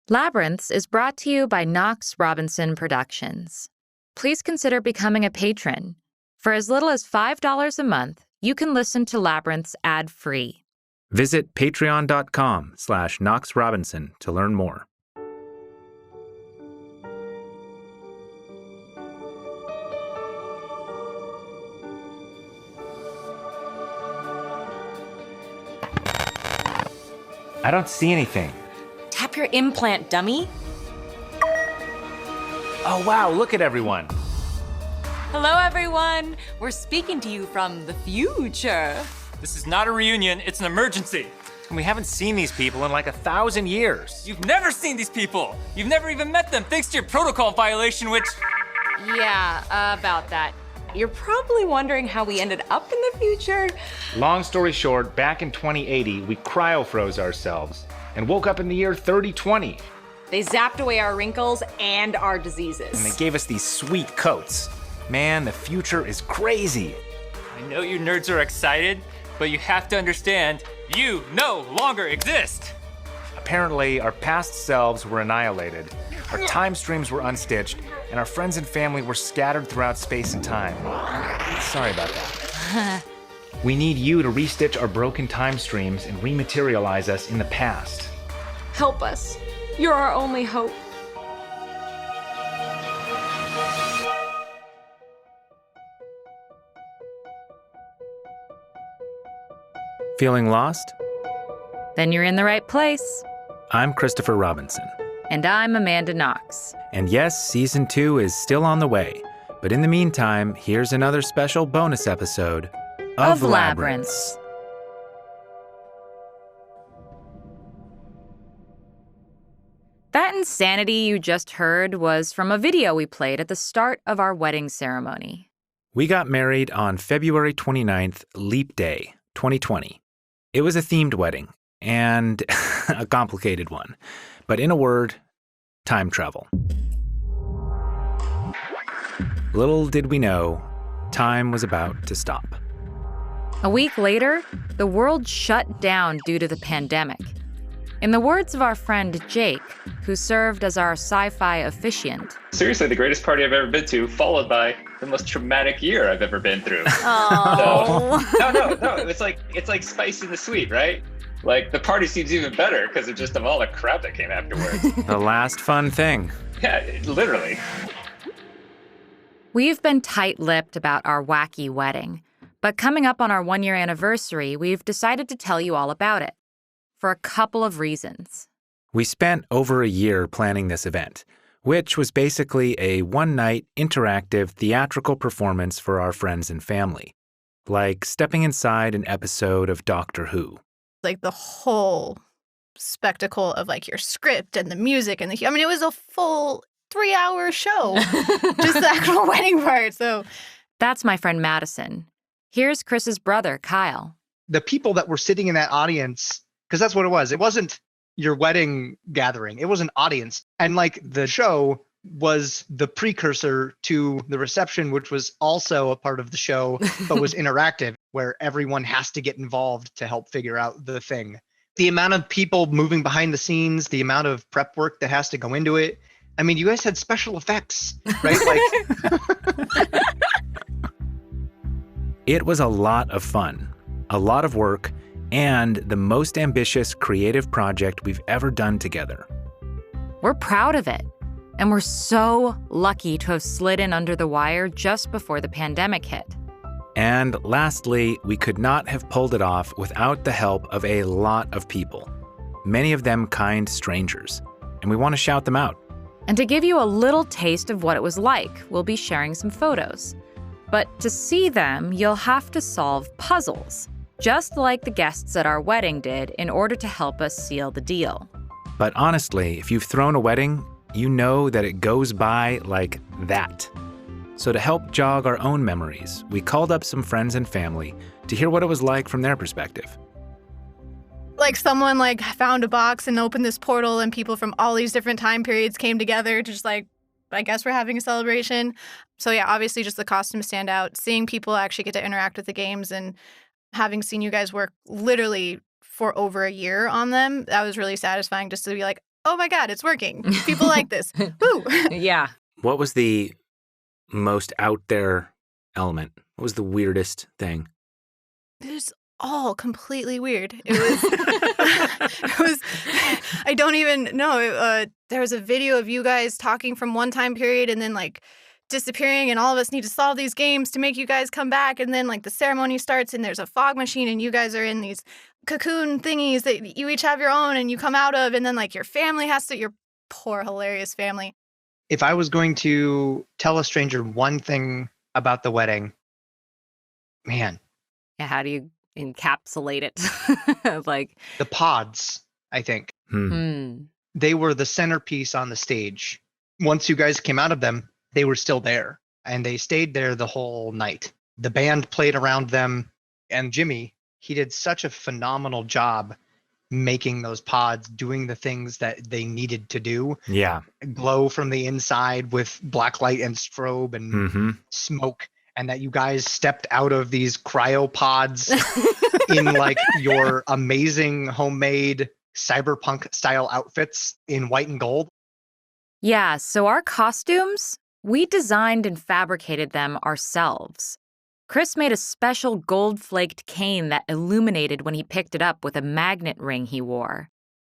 Labyrinths is brought to you by Knox Robinson Productions. Please consider becoming a patron. For as little as $5 a month, you can listen to Labyrinths ad-free. Visit patreon.com/Knox Robinson to learn more. I don't see anything. Tap your implant, dummy. Oh, wow, look at everyone. Hello, everyone. We're speaking to you from the future. This is not a reunion, it's an emergency. And we haven't seen these people in like 1,000 years. You've never seen these people. You've never even met them, thanks to your protocol violation, which... Yeah, about that. You're probably wondering how we ended up in the future. Long story short, back in 2080, we cryo-froze ourselves and woke up in the year 3020. They zapped away our wrinkles and our diseases. And they gave us these sweet coats. Man, the future is crazy. I know you nerds are excited, but you have to understand, you no longer exist. Apparently, our past selves were annihilated, our time streams were unstitched, and our friends and family were scattered throughout space and time. Sorry about that. We need you to restitch our broken time streams and rematerialize us in the past. Help us. You're our only hope. Feeling lost? Then you're in the right place. I'm Christopher Robinson. And I'm Amanda Knox. And yes, Season 2 is still on the way. But in the meantime, here's another special bonus episode of Labyrinths. That insanity you just heard was from a video we played at the start of our wedding ceremony. We got married on February 29th, Leap Day, 2020. It was a themed wedding, and a complicated one. But in a word, time travel. Little did we know, time was about to stop. A week later, the world shut down due to the pandemic. In the words of our friend Jake, who served as our sci-fi officiant, seriously, the greatest party I've ever been to, followed by the most traumatic year I've ever been through. Oh. So, no. It's like spice in the sweet, right? Like, the party seems even better because of all the crap that came afterwards. The last fun thing. Yeah, literally. We've been tight-lipped about our wacky wedding, but coming up on our 1-year anniversary, we've decided to tell you all about it. For a couple of reasons. We spent over a year planning this event, which was basically a one-night interactive theatrical performance for our friends and family, like stepping inside an episode of Doctor Who. Like the whole spectacle of like your script and the music and it was a full 3-hour show, just the actual wedding part. So that's my friend Madison. Here's Chris's brother, Kyle. The people that were sitting in that audience, because that's what it was. It wasn't your wedding gathering. It was an audience. And like the show was the precursor to the reception, which was also a part of the show, but was interactive, where everyone has to get involved to help figure out the thing. The amount of people moving behind the scenes, the amount of prep work that has to go into it. I mean, you guys had special effects, right? Like, it was a lot of fun, a lot of work, and the most ambitious creative project we've ever done together. We're proud of it, and we're so lucky to have slid in under the wire just before the pandemic hit. And lastly, we could not have pulled it off without the help of a lot of people, many of them kind strangers, and we want to shout them out. And to give you a little taste of what it was like, we'll be sharing some photos. But to see them, you'll have to solve puzzles, just like the guests at our wedding did in order to help us seal the deal. But honestly, if you've thrown a wedding, you know that it goes by like that. So to help jog our own memories, we called up some friends and family to hear what it was like from their perspective. Like someone like found a box and opened this portal and people from all these different time periods came together to just like, I guess we're having a celebration. So yeah, obviously just the costumes stand out. Seeing people actually get to interact with the games and having seen you guys work literally for over a year on them, that was really satisfying just to be like, oh my God, it's working. People like this. Woo! Yeah. What was the most out there element? What was the weirdest thing? It was all completely weird. It was, I don't even know. There was a video of you guys talking from one time period and then like disappearing, and all of us need to solve these games to make you guys come back. And then like the ceremony starts and there's a fog machine and you guys are in these cocoon thingies that you each have your own and you come out of, and then like your family has to, your poor hilarious family. If I was going to tell a stranger one thing about the wedding, man, Yeah, how do you encapsulate it? Like, the pods, I think. They were the centerpiece on the stage. Once you guys came out of them, they were still there, and they stayed there the whole night. The band played around them, and Jimmy, he did such a phenomenal job making those pods, doing the things that they needed to do. Yeah. Glow from the inside with black light and strobe and smoke, and that you guys stepped out of these cryopods in like your amazing homemade cyberpunk style outfits in white and gold. yeah, so our costumes, we designed and fabricated them ourselves. Chris made a special gold-flaked cane that illuminated when he picked it up with a magnet ring he wore.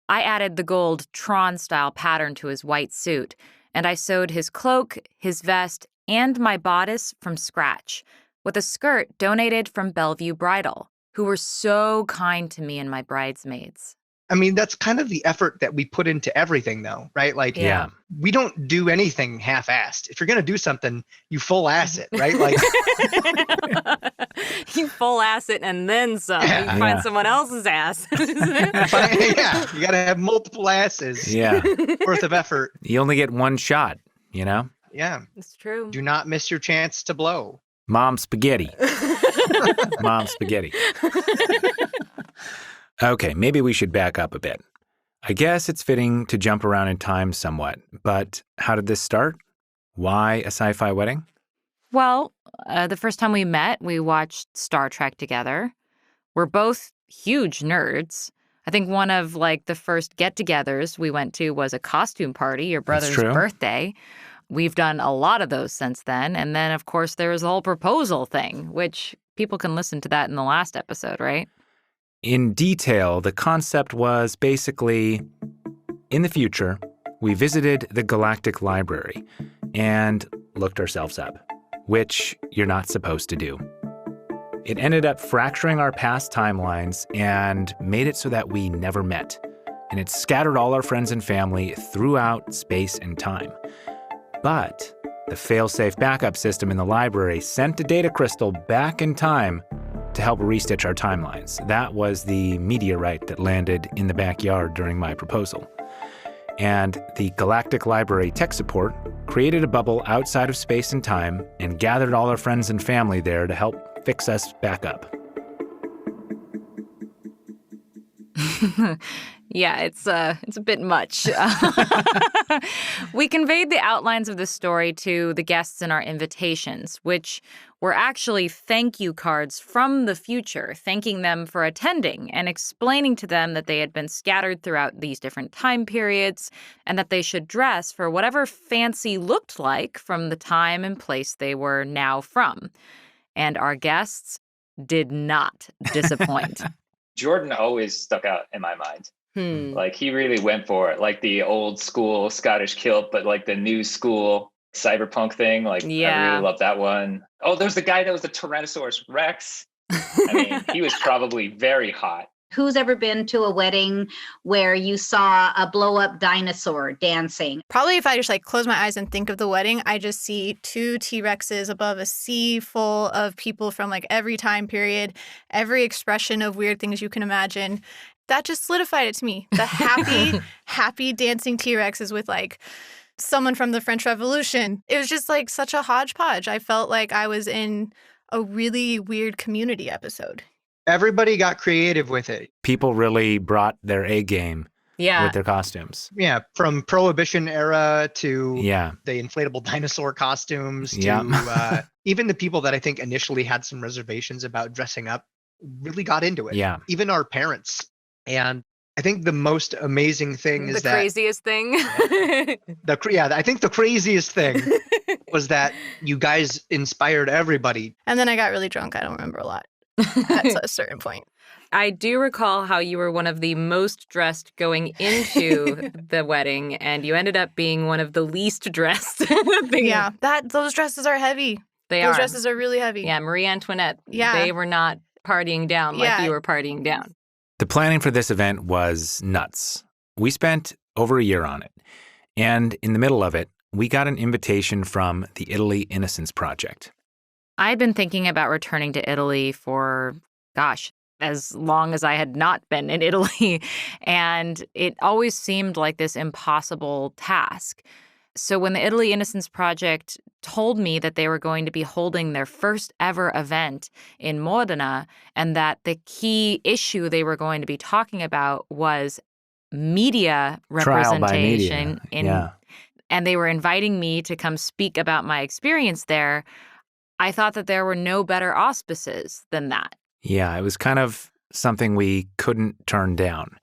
I added the gold Tron-style pattern to his white suit, and I sewed his cloak, his vest, and my bodice from scratch, with a skirt donated from Bellevue Bridal, who were so kind to me and my bridesmaids. I mean, that's kind of the effort that we put into everything, though, right? Like, Yeah. we don't do anything half-assed. If you're going to do something, you full-ass it, right? Like, You full ass it and then some. Yeah. You find Yeah. someone else's ass. yeah, you got to have multiple asses Yeah. worth of effort. You only get one shot, you know? Yeah. It's true. Do not miss your chance to blow. Mom spaghetti. Mom spaghetti. Okay, maybe we should back up a bit. I guess it's fitting to jump around in time somewhat, but how did this start? Why a sci-fi wedding? Well, the first time we met, we watched Star Trek together. We're both huge nerds. I think one of like the first get-togethers we went to was a costume party, your brother's true. birthday. We've done a lot of those since then. And then, of course, there was the whole proposal thing, which people can listen to that in the last episode, right? In detail, the concept was basically, in the future, we visited the Galactic Library and looked ourselves up, which you're not supposed to do. It ended up fracturing our past timelines and made it so that we never met. And it scattered all our friends and family throughout space and time. But the fail-safe backup system in the library sent a data crystal back in time to help restitch our timelines. That was the meteorite that landed in the backyard during my proposal. And the Galactic Library tech support created a bubble outside of space and time and gathered all our friends and family there to help fix us back up. Yeah, it's a bit much. We conveyed the outlines of the story to the guests in our invitations, which were actually thank you cards from the future, thanking them for attending and explaining to them that they had been scattered throughout these different time periods and that they should dress for whatever fancy looked like from the time and place they were now from. And our guests did not disappoint. Jordan always stuck out in my mind. Hmm. Like, he really went for it, like the old school Scottish kilt, but like the new school cyberpunk thing. Like, Yeah. I really love that one. Oh, there's the guy that was the Tyrannosaurus Rex. I mean, he was probably very hot. Who's ever been to a wedding where you saw a blow-up dinosaur dancing? Probably if I just like close my eyes and think of the wedding, I just see 2 T-Rexes above a sea full of people from like every time period, every expression of weird things you can imagine. That just solidified it to me. The happy dancing T-Rexes with like someone from the French Revolution. It was just like such a hodgepodge. I felt like I was in a really weird Community episode. Everybody got creative with it. People really brought their A game Yeah. with their costumes. Yeah, from Prohibition era to Yeah. the inflatable dinosaur costumes to Yeah. even the people that I think initially had some reservations about dressing up really got into it. Yeah. Even our parents. And I think the most amazing thing is The craziest thing. I think the craziest thing was that you guys inspired everybody. And then I got really drunk. I don't remember a lot at a certain point. I do recall how you were one of the most dressed going into the wedding, and you ended up being one of the least dressed. Yeah, those dresses are heavy. Those dresses are really heavy. Yeah, Marie Antoinette. Yeah. They were not partying down like you were partying down. The planning for this event was nuts. We spent over a year on it. And in the middle of it, we got an invitation from the Italy Innocence Project. I had been thinking about returning to Italy for, as long as I had not been in Italy. And it always seemed like this impossible task. So when the Italy Innocence Project told me that they were going to be holding their first ever event in Modena and that the key issue they were going to be talking about was media representation, and they were inviting me to come speak about my experience there, I thought that there were no better auspices than that. Yeah, it was kind of something we couldn't turn down,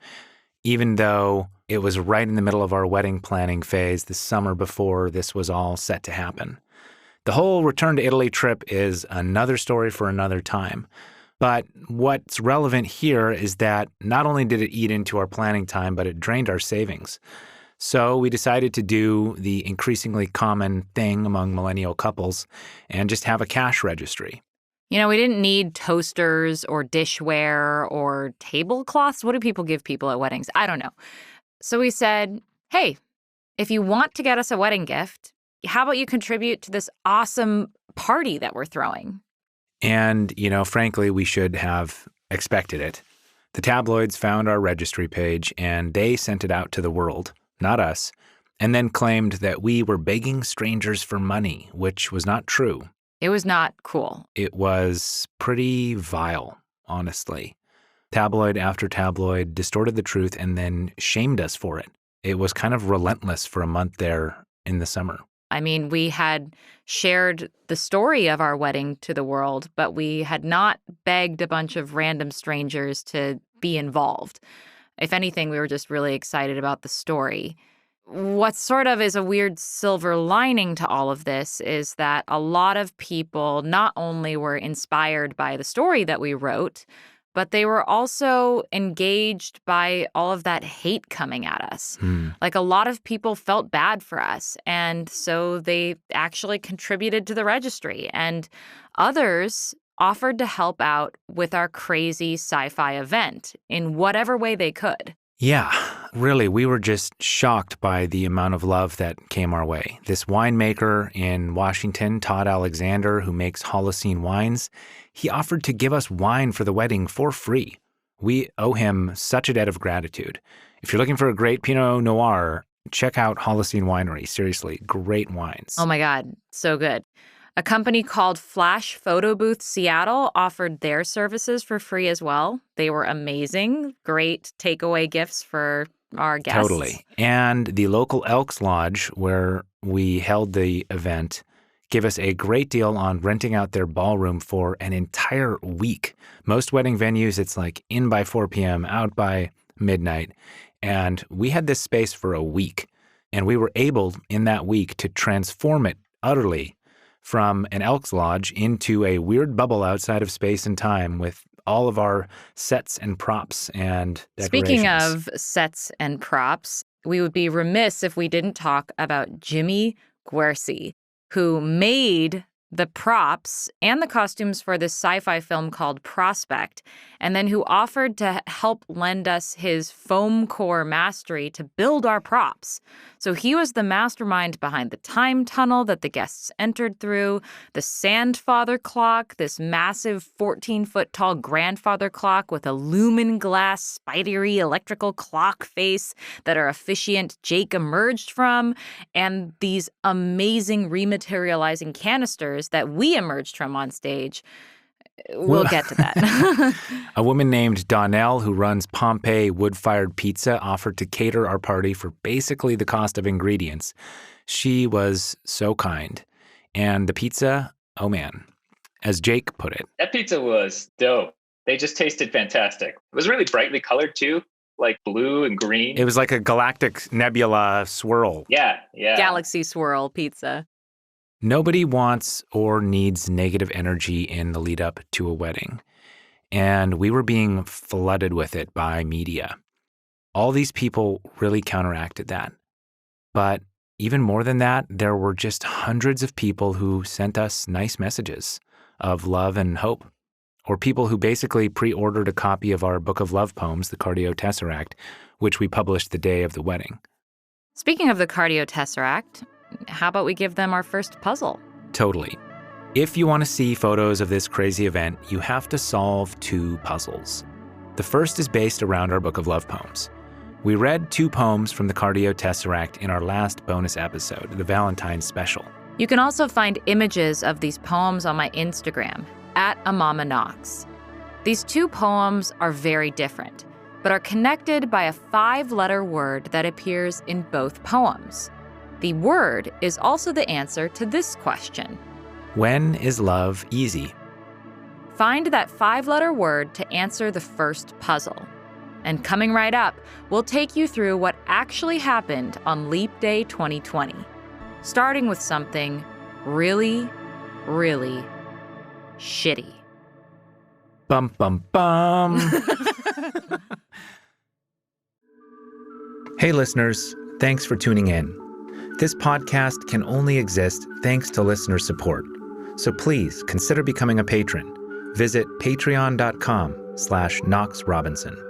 even though it was right in the middle of our wedding planning phase the summer before this was all set to happen. The whole return to Italy trip is another story for another time. But what's relevant here is that not only did it eat into our planning time, but it drained our savings. So we decided to do the increasingly common thing among millennial couples and just have a cash registry. You know, we didn't need toasters or dishware or tablecloths. What do people give people at weddings? I don't know. So we said, hey, if you want to get us a wedding gift, how about you contribute to this awesome party that we're throwing? And, frankly, we should have expected it. The tabloids found our registry page and they sent it out to the world, not us, and then claimed that we were begging strangers for money, which was not true. It was not cool. It was pretty vile, honestly. Tabloid after tabloid distorted the truth and then shamed us for it. It was kind of relentless for a month there in the summer. I mean, we had shared the story of our wedding to the world, but we had not begged a bunch of random strangers to be involved. If anything, we were just really excited about the story. What sort of is a weird silver lining to all of this is that a lot of people not only were inspired by the story that we wrote, but they were also engaged by all of that hate coming at us. Like a lot of people felt bad for us, and so they actually contributed to the registry. And others offered to help out with our crazy sci-fi event in whatever way they could. Yeah, really, we were just shocked by the amount of love that came our way. This winemaker in Washington, Todd Alexander, who makes Holocene wines, he offered to give us wine for the wedding for free. We owe him such a debt of gratitude. If you're looking for a great Pinot Noir, check out Holocene Winery. Seriously, great wines. Oh my God, so good. A company called Flash Photo Booth Seattle offered their services for free as well. They were amazing. Great takeaway gifts for our guests. Totally. And the local Elks Lodge, where we held the event, gave us a great deal on renting out their ballroom for an entire week. Most wedding venues, it's like in by 4 p.m., out by midnight. And we had this space for a week. And we were able, in that week, to transform it utterly from an Elks Lodge into a weird bubble outside of space and time with all of our sets and props and decorations. Speaking of sets and props, we would be remiss if we didn't talk about Jimmy Guerci, who made the props and the costumes for this sci-fi film called Prospect, and then who offered to help lend us his foam core mastery to build our props. So he was the mastermind behind the time tunnel that the guests entered through, the Sandfather clock, this massive 14-foot tall grandfather clock with a lumen glass spidery electrical clock face that our officiant Jake emerged from, and these amazing rematerializing canisters that we emerged from on stage. We'll get to that. A woman named Donnell, who runs Pompeii Wood-Fired Pizza, offered to cater our party for basically the cost of ingredients. She was so kind. And the pizza, oh man, as Jake put it. That pizza was dope. They just tasted fantastic. It was really brightly colored too. like blue and green. It was like a galactic nebula swirl. Yeah, yeah. Galaxy swirl pizza. Nobody wants or needs negative energy in the lead up to a wedding. And we were being flooded with it by media. All these people really counteracted that. But even more than that, there were just hundreds of people who sent us nice messages of love and hope. Or people who basically pre-ordered a copy of our book of love poems, the Cardio Tesseract, which we published the day of the wedding. Speaking of the Cardio Tesseract, how about we give them our first puzzle? Totally. If you want to see photos of this crazy event, you have to solve 2 puzzles. The first is based around our book of love poems. We read 2 poems from the Cardio Tesseract in our last bonus episode, the Valentine's Special. You can also find images of these poems on my Instagram, @AMamaKnox. These 2 poems are very different, but are connected by a 5-letter word that appears in both poems. The word is also the answer to this question. When is love easy? Find that 5-letter word to answer the first puzzle. And coming right up, we'll take you through what actually happened on Leap Day 2020, starting with something really, really shitty. Bum, bum, bum. Hey, listeners, thanks for tuning in. This podcast can only exist thanks to listener support. So please consider becoming a patron. Visit patreon.com/KnoxRobinson.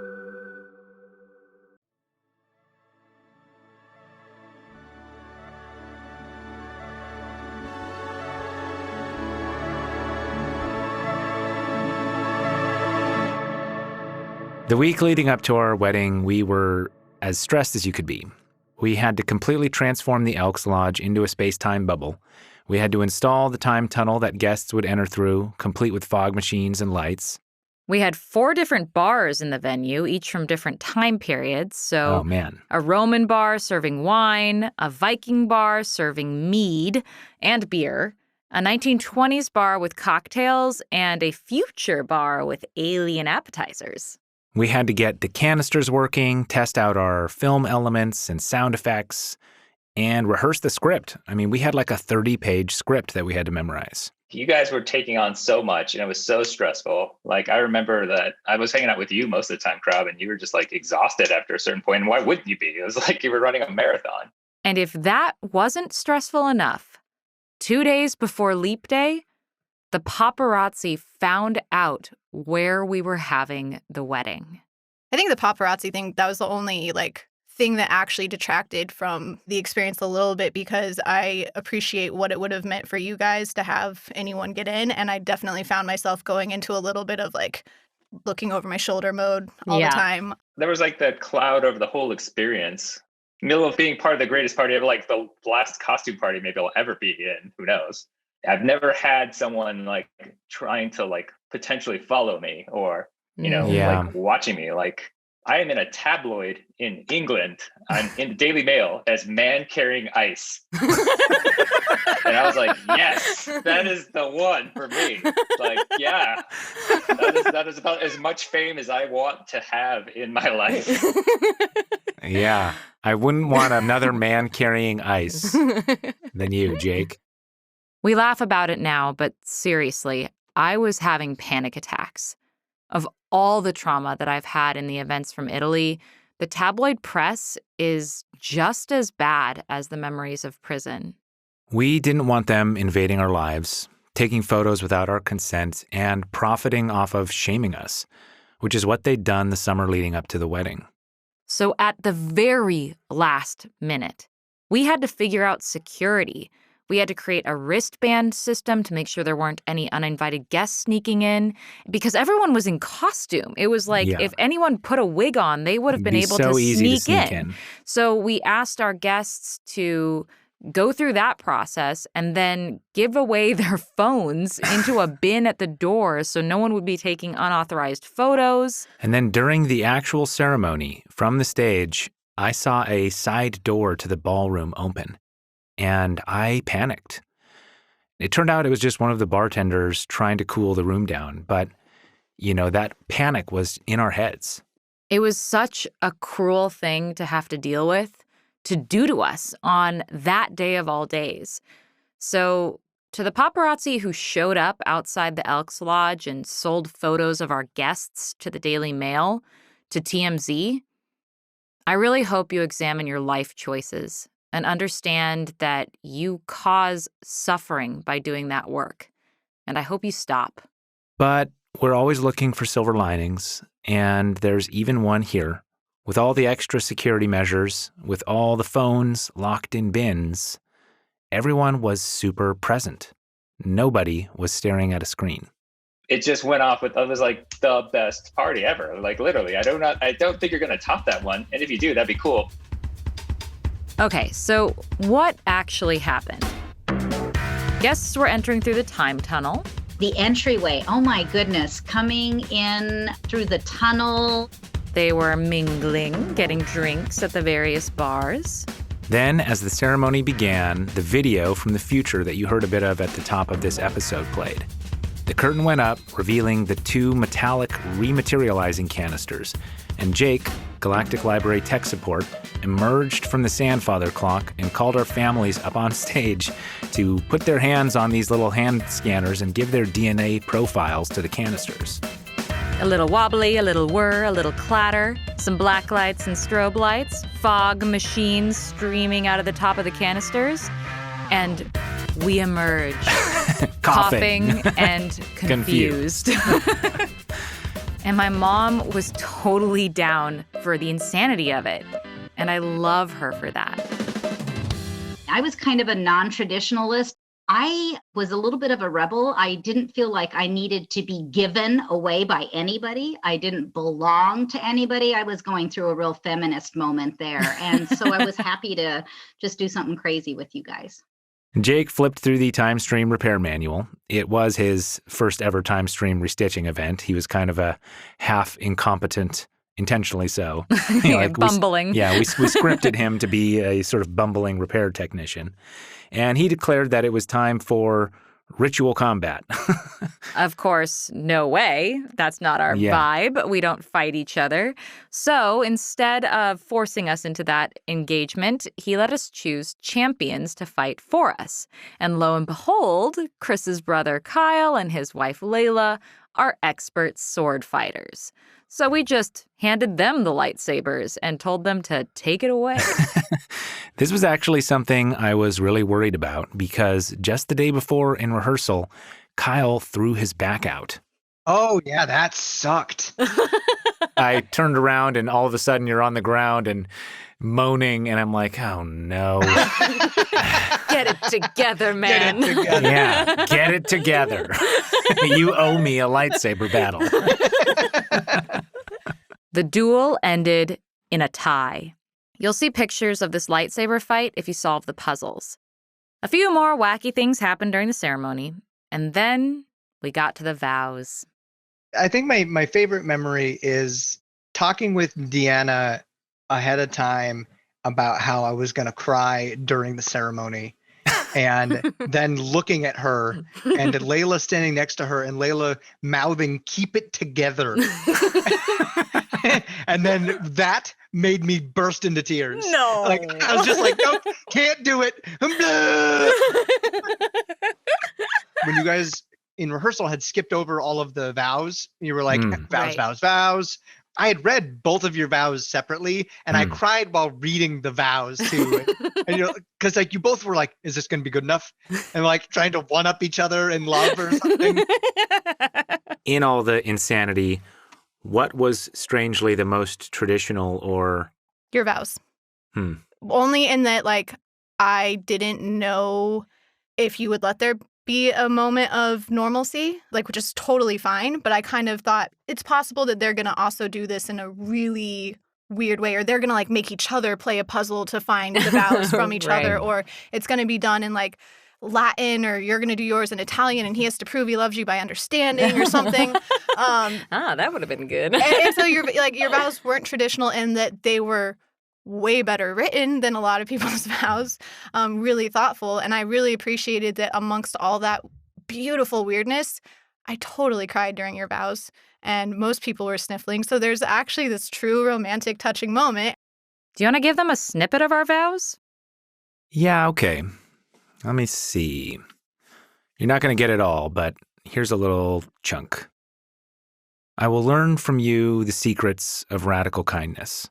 The week leading up to our wedding, we were as stressed as you could be. We had to completely transform the Elks Lodge into a space-time bubble. We had to install the time tunnel that guests would enter through, complete with fog machines and lights. We had 4 different bars in the venue, each from different time periods. So Oh, man. a Roman bar serving wine, a Viking bar serving mead and beer, a 1920s bar with cocktails, and a future bar with alien appetizers. We had to get the canisters working, test out our film elements and sound effects, and rehearse the script. I mean, we had like a 30-page script that we had to memorize. You guys were taking on so much and it was so stressful. Like, I remember that I was hanging out with you most of the time, Crab, and you were just like exhausted after a certain point. And why wouldn't you be? It was like you were running a marathon. And if that wasn't stressful enough, 2 days before Leap Day, the paparazzi found out where we were having the wedding. I think the paparazzi thing, that was the only thing that actually detracted from the experience a little bit, because I appreciate what it would have meant for you guys to have anyone get in. And I definitely found myself going into a little bit of looking over my shoulder mode all the time. There was that cloud over the whole experience. Middle of being part of the greatest party ever, the last costume party maybe I'll ever be in. Who knows? I've never had someone trying to potentially follow me or, watching me. I am in a tabloid in England. I'm in the Daily Mail as man carrying ice. And I was like, yes, that is the one for me. Yeah, that is about as much fame as I want to have in my life. Yeah, I wouldn't want another man carrying ice than you, Jake. We laugh about it now, but seriously, I was having panic attacks. Of all the trauma that I've had in the events from Italy, the tabloid press is just as bad as the memories of prison. We didn't want them invading our lives, taking photos without our consent, and profiting off of shaming us, which is what they'd done the summer leading up to the wedding. So at the very last minute, we had to figure out security. We had to create a wristband system to make sure there weren't any uninvited guests sneaking in, because everyone was in costume. It was if anyone put a wig on, they would have been able to sneak in. So we asked our guests to go through that process and then give away their phones into a bin at the door so no one would be taking unauthorized photos. And then during the actual ceremony, from the stage, I saw a side door to the ballroom open. And I panicked. It turned out it was just one of the bartenders trying to cool the room down. But, that panic was in our heads. It was such a cruel thing to have to deal with, to do to us on that day of all days. So, to the paparazzi who showed up outside the Elks Lodge and sold photos of our guests to the Daily Mail, to TMZ, I really hope you examine your life choices and understand that you cause suffering by doing that work. And I hope you stop. But we're always looking for silver linings, and there's even one here. With all the extra security measures, with all the phones locked in bins, everyone was super present. Nobody was staring at a screen. It just went off with, it was like the best party ever. Like literally, I don't think you're going to top that one. And if you do, that'd be cool. Okay, so what actually happened? Guests were entering through the time tunnel. The entryway, oh my goodness, coming in through the tunnel. They were mingling, getting drinks at the various bars. Then, as the ceremony began, the video from the future that you heard a bit of at the top of this episode played. The curtain went up, revealing the 2 metallic rematerializing canisters, and Jake, Galactic Library tech support, emerged from the Sandfather clock and called our families up on stage to put their hands on these little hand scanners and give their DNA profiles to the canisters. A little wobbly, a little whir, a little clatter, some black lights and strobe lights, fog machines streaming out of the top of the canisters, and we emerged, coughing and confused. And my mom was totally down for the insanity of it, and I love her for that. I was kind of a non-traditionalist. I was a little bit of a rebel. I didn't feel like I needed to be given away by anybody. I didn't belong to anybody. I was going through a real feminist moment there. And so I was happy to just do something crazy with you guys. Jake flipped through the time stream repair manual. It was his first ever time stream restitching event. He was kind of a half incompetent, intentionally so. Bumbling. We scripted him to be a sort of bumbling repair technician. And he declared that it was time for ritual combat. Of course, no way. That's not our vibe. We don't fight each other. So instead of forcing us into that engagement, he let us choose champions to fight for us. And lo and behold, Chris's brother Kyle and his wife Layla are expert sword fighters. So we just handed them the lightsabers and told them to take it away. This was actually something I was really worried about because just the day before in rehearsal, Kyle threw his back out. Oh, yeah, that sucked. I turned around and all of a sudden you're on the ground and moaning, and I'm like, oh no. Get it together, man. Get it together. Yeah, get it together. You owe me a lightsaber battle. The duel ended in a tie. You'll see pictures of this lightsaber fight if you solve the puzzles. A few more wacky things happened during the ceremony, and then we got to the vows. I think my favorite memory is talking with Deanna ahead of time about how I was going to cry during the ceremony. And then looking at her and Layla standing next to her and Layla mouthing, "Keep it together." And then that made me burst into tears. No. Like, I was just like, nope, can't do it. When you guys in rehearsal had skipped over all of the vows, you were like, vows, Right. vows. I had read both of your vows separately, and I cried while reading the vows too. And because like you both were like, "Is this going to be good enough?" And like trying to one up each other in love or something. In all the insanity, what was strangely the most traditional or... Your vows. Only in that, like, I didn't know if you would let there be a moment of normalcy, like, which is totally fine. But I kind of thought it's possible that they're going to also do this in a really weird way, or they're going to, like, make each other play a puzzle to find the vows from each Right. other, or it's going to be done in, like, Latin, or you're going to do yours in Italian, and he has to prove he loves you by understanding or something. That would have been good. and so your vows weren't traditional in that they were way better written than a lot of people's vows, really thoughtful. And I really appreciated that amongst all that beautiful weirdness, I totally cried during your vows, and most people were sniffling. So there's actually this true romantic, touching moment. Do you want to give them a snippet of our vows? Yeah, okay. Let me see. You're not going to get it all, but here's a little chunk. I will learn from you the secrets of radical kindness.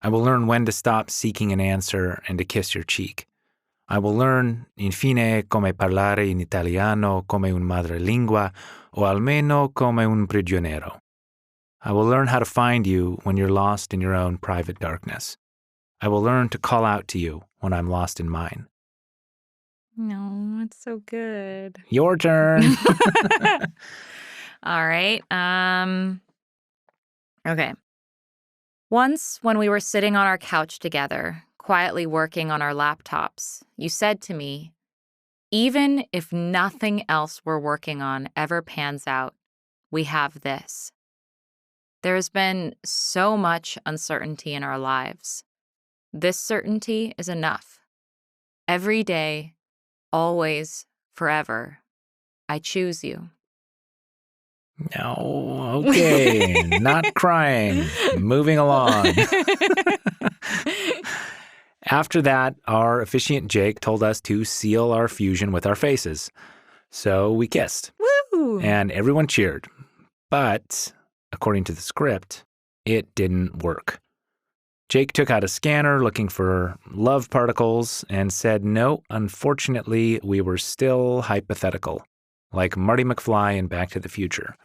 I will learn when to stop seeking an answer and to kiss your cheek. I will learn, infine, come parlare in italiano come un madrelingua o almeno come un prigioniero. I will learn how to find you when you're lost in your own private darkness. I will learn to call out to you when I'm lost in mine. No, it's so good. Your turn. All right. Okay. Once, when we were sitting on our couch together, quietly working on our laptops, you said to me, even if nothing else we're working on ever pans out, we have this. There has been so much uncertainty in our lives. This certainty is enough. Every day, always, forever, I choose you. No, okay, not crying. Moving along. After that, our officiant Jake told us to seal our fusion with our faces. So we kissed. Woo! And everyone cheered. But, according to the script, it didn't work. Jake took out a scanner looking for love particles and said, no, unfortunately, we were still hypothetical. Like Marty McFly in Back to the Future.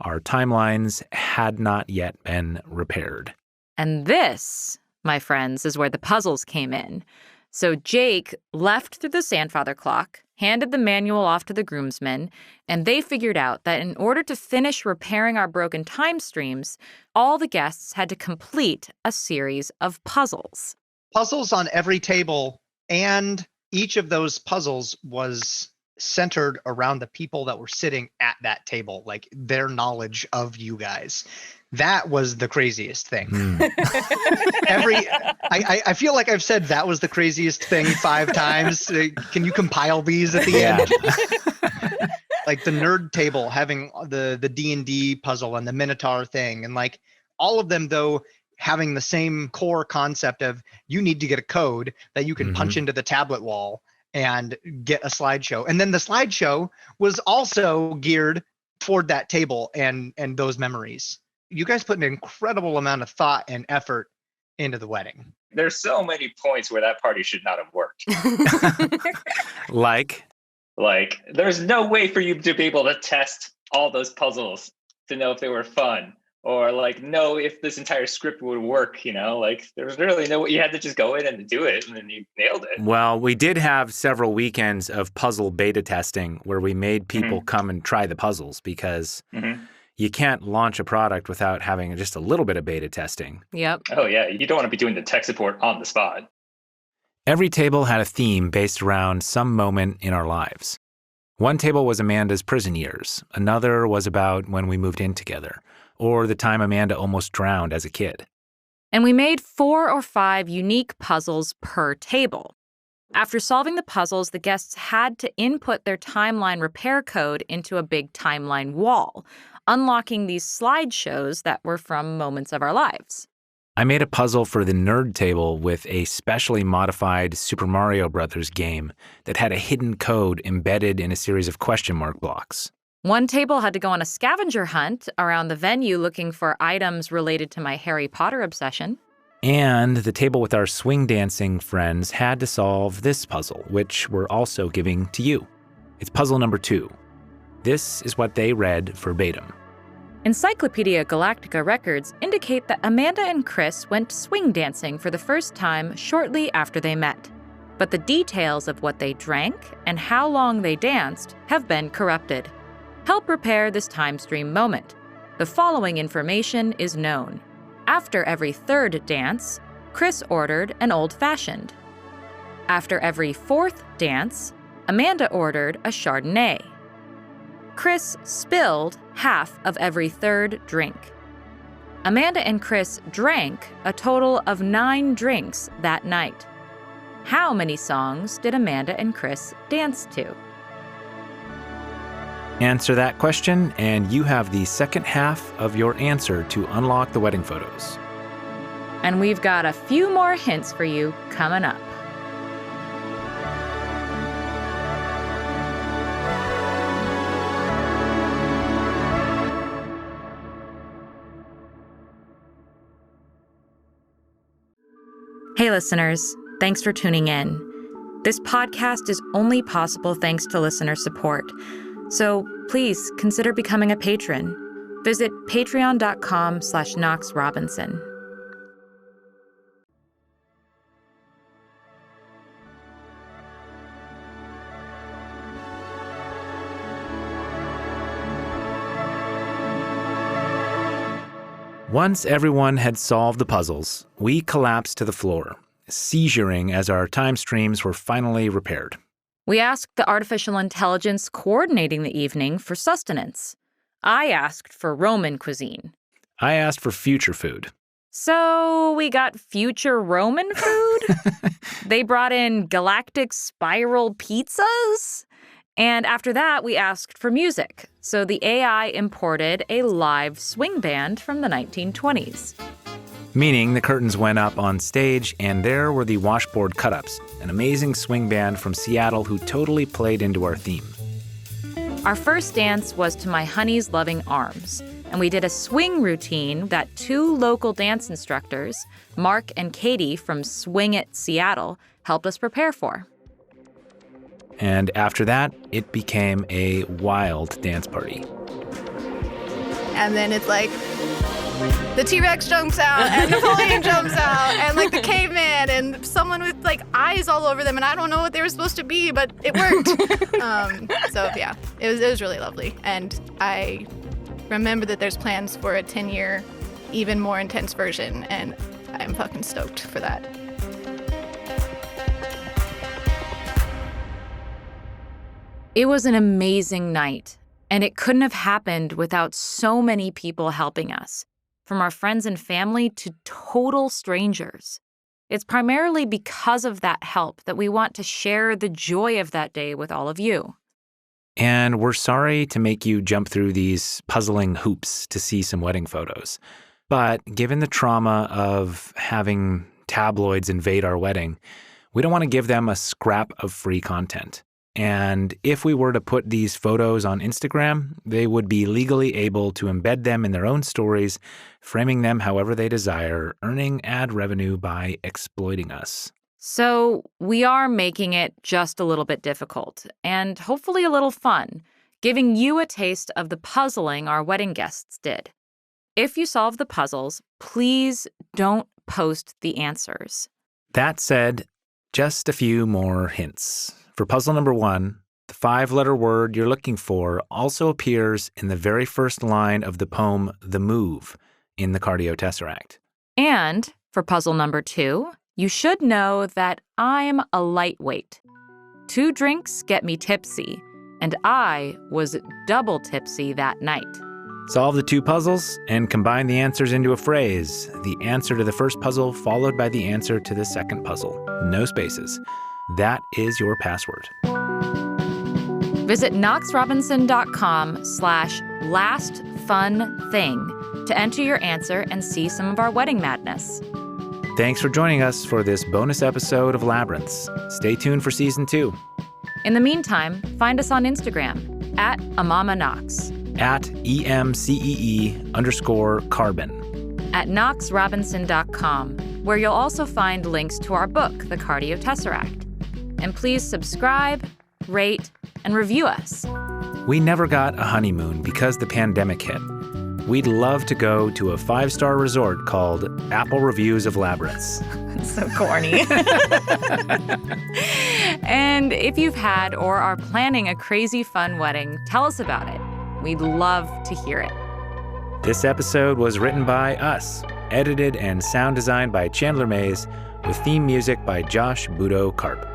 Our timelines had not yet been repaired. And this, my friends, is where the puzzles came in. So Jake left through the Sandfather clock, handed the manual off to the groomsmen, and they figured out that in order to finish repairing our broken time streams, all the guests had to complete a series of puzzles. Puzzles on every table, and each of those puzzles was centered around the people that were sitting at that table, like their knowledge of you guys. That was the craziest thing. I feel like I've said that was the craziest thing 5 times. Can you compile these at the end? Like the nerd table having the D&D puzzle and the Minotaur thing, and like all of them though having the same core concept of you need to get a code that you can punch into the tablet wall and get a slideshow. And then the slideshow was also geared toward that table and those memories. You guys put an incredible amount of thought and effort into the wedding. There's so many points where that party should not have worked. Like, there's no way for you to be able to test all those puzzles to know if they were fun or like know if this entire script would work, you know? Like there's really no way. You had to just go in and do it and then you nailed it. well, we did have several weekends of puzzle beta testing where we made people come and try the puzzles because you can't launch a product without having just a little bit of beta testing. Yep. Oh yeah, you don't want to be doing the tech support on the spot. Every table had a theme based around some moment in our lives. One table was Amanda's prison years. Another was about when we moved in together, or the time Amanda almost drowned as a kid. And we made 4 or 5 unique puzzles per table. After solving the puzzles, the guests had to input their timeline repair code into a big timeline wall, unlocking these slideshows that were from moments of our lives. I made a puzzle for the nerd table with a specially modified Super Mario Brothers game that had a hidden code embedded in a series of question mark blocks. One table had to go on a scavenger hunt around the venue looking for items related to my Harry Potter obsession. And the table with our swing dancing friends had to solve this puzzle, which we're also giving to you. It's puzzle number 2. This is what they read verbatim. Encyclopedia Galactica records indicate that Amanda and Chris went swing dancing for the first time shortly after they met. But the details of what they drank and how long they danced have been corrupted. Help repair this time stream moment. The following information is known. After every 3rd dance, Chris ordered an old-fashioned. After every 4th dance, Amanda ordered a Chardonnay. Chris spilled half of every 3rd drink. Amanda and Chris drank a total of 9 drinks that night. How many songs did Amanda and Chris dance to? Answer that question, and you have the second half of your answer to unlock the wedding photos. And we've got a few more hints for you coming up. Hey, listeners. Thanks for tuning in. This podcast is only possible thanks to listener support. So please consider becoming a patron. Visit patreon.com/KnoxRobinson. Once everyone had solved the puzzles, we collapsed to the floor, seizuring as our time streams were finally repaired. We asked the artificial intelligence coordinating the evening for sustenance. I asked for Roman cuisine. I asked for future food. So we got future Roman food? They brought in galactic spiral pizzas? And after that, we asked for music. So the AI imported a live swing band from the 1920s. Meaning the curtains went up on stage, and there were the washboard cut-ups, an amazing swing band from Seattle who totally played into our theme. Our first dance was to My Honey's Loving Arms, and we did a swing routine that 2 local dance instructors, Mark and Katie from Swing It Seattle, helped us prepare for. And after that, it became a wild dance party. And then it's like the T-Rex jumps out and Napoleon jumps out and like the caveman and someone with like eyes all over them, and I don't know what they were supposed to be, but it worked. So yeah, it was really lovely. And I remember that there's plans for a 10-year, even more intense version, and I'm fucking stoked for that. It was an amazing night, and it couldn't have happened without so many people helping us, from our friends and family to total strangers. It's primarily because of that help that we want to share the joy of that day with all of you. And we're sorry to make you jump through these puzzling hoops to see some wedding photos. But given the trauma of having tabloids invade our wedding, we don't want to give them a scrap of free content. And if we were to put these photos on Instagram, they would be legally able to embed them in their own stories, framing them however they desire, earning ad revenue by exploiting us. So we are making it just a little bit difficult, and hopefully a little fun, giving you a taste of the puzzling our wedding guests did. If you solve the puzzles, please don't post the answers. That said, just a few more hints. For puzzle number 1, the 5-letter word you're looking for also appears in the very first line of the poem The Move in the Cardio Tesseract. And for puzzle number 2, you should know that I'm a lightweight. 2 drinks get me tipsy, and I was double tipsy that night. Solve the 2 puzzles and combine the answers into a phrase. The answer to the first puzzle followed by the answer to the second puzzle. No spaces. That is your password. Visit knoxrobinson.com/lastfunthing to enter your answer and see some of our wedding madness. Thanks for joining us for this bonus episode of Labyrinths. Stay tuned for season 2. In the meantime, find us on Instagram at @AmamaKnox, at EMCEE_carbon, at knoxrobinson.com, where you'll also find links to our book, The Cardio Tesseract. And please subscribe, rate, and review us. We never got a honeymoon because the pandemic hit. We'd love to go to a 5-star resort called Apple Reviews of Labyrinths. So corny. And if you've had or are planning a crazy fun wedding, tell us about it. We'd love to hear it. This episode was written by us, edited and sound designed by Chandler Mays, with theme music by Josh Budo Karp.